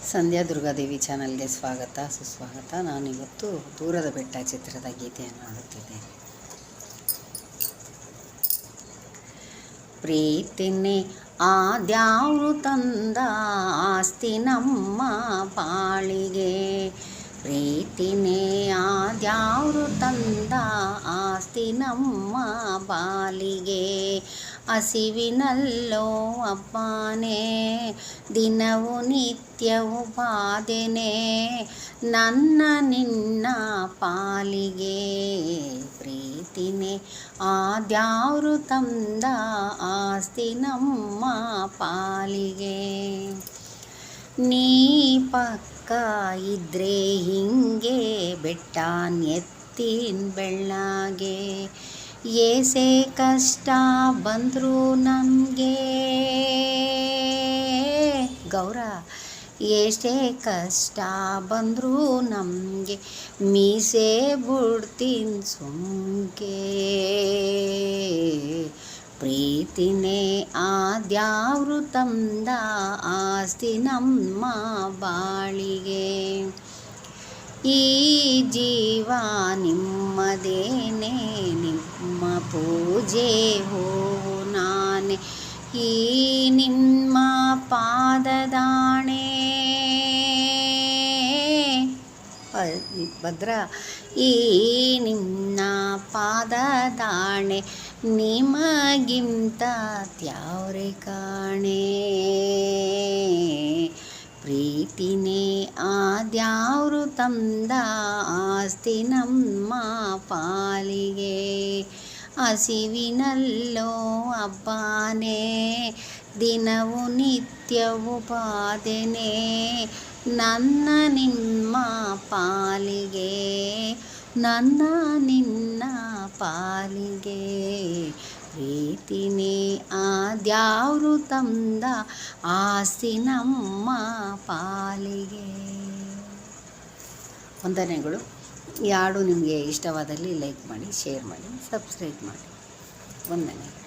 ಸಂಧ್ಯಾ ದುರ್ಗಾದೇವಿ ಚಾನಲ್ಗೆ ಸ್ವಾಗತ ಸುಸ್ವಾಗತ. ನಾನಿವತ್ತು ದೂರದ ಬೆಟ್ಟ ಚಿತ್ರದ ಗೀತೆಯನ್ನು ಹಾಡುತ್ತಿದ್ದೇನೆ. ಪ್ರೀತಿನೇ ಆದ್ಯಾವ್ರು ತಂದ ಆಸ್ತಿ ನಮ್ಮ ಬಾಳಿಗೆ, ಪ್ರೀತಿನೇ ಆದ್ಯಾವ್ರು ತಂದ ಆಸ್ತಿ ನಮ್ಮ ಬಾಳಿಗೆ. ಹಸಿವಿನಲ್ಲೋ ಅಪ್ಪನೇ ದಿನವೂ ನಿತ್ಯವೂ ಬಾಧೆನೇ ನನ್ನ ನಿನ್ನ ಪಾಲಿಗೆ. ಪ್ರೀತಿನೇ ಆದ್ಯಾವ್ರು ತಂದ ಆಸ್ತಿ ನಮ್ಮ ಪಾಲಿಗೆ. ನೀ ಪಕ್ಕ ಇದ್ರೆ ಹಿಂಗೆ ಬೆಟ್ಟ ಎತ್ತಿನ ಬೆಳ್ಳಗೆ, ಏಸೆ ಕಷ್ಟ ಬಂದರು ನಮಗೆ ಗೌರ, ಎಷ್ಟೇ ಕಷ್ಟ ಬಂದರು ನಮಗೆ ಮೀಸೆ ಬಿಡ್ತೀನಿ ಸುಮ್ಕೆ. ಪ್ರೀತಿನೇ ಆದ್ಯಾವ್ರು ತಂದ ಆಸ್ತಿ ನಮ್ಮ ಬಾಳಿಗೆ. ಈ ಜೀವ ನಿಮ್ಮದೇನೆ, ನಿಮ್ಮ ಪೂಜೆ ಹೂವು ನಾನೇ, ಈ ನಿಮ್ಮ ಪಾದದಾಣೆ ಭದ್ರ, ಈ ನಿಮ್ಮ ಪಾದದಾಣೆ ನಿಮಗಿಂತ ತ್ಯಾವ್ರೆ ಕಾಣೆ. ಪ್ರೀತಿನೇ ಆದ್ಯಾವ್ರು ತಂದ ಆಸ್ತಿ ನಮ್ಮ ಪಾಲಿಗೆ. ಹಸಿವಿನಲ್ಲೋ ಹಬ್ಬನೇ ದಿನವೂ ನಿತ್ಯವೂ ಬಾಧೆನೇ ನನ್ನ ನಿಮ್ಮ ಪಾಲಿಗೆ, ನನ್ನ ನಿನ್ನ ಪಾಲಿಗೆ. ಪ್ರೀತಿನೇ ಆದ್ಯಾವ್ರು ತಂದ ಆಸ್ತಿ ನಮ್ಮ ಪಾಲಿಗೆ. ವಂದನೆಗಳು. ಈ ಹಾಡು ನಿಮಗೆ ಇಷ್ಟವಾದಲ್ಲಿ ಲೈಕ್ ಮಾಡಿ, ಶೇರ್ ಮಾಡಿ, ಸಬ್ಸ್ಕ್ರೈಬ್ ಮಾಡಿ. ವಂದನೆಗಳು.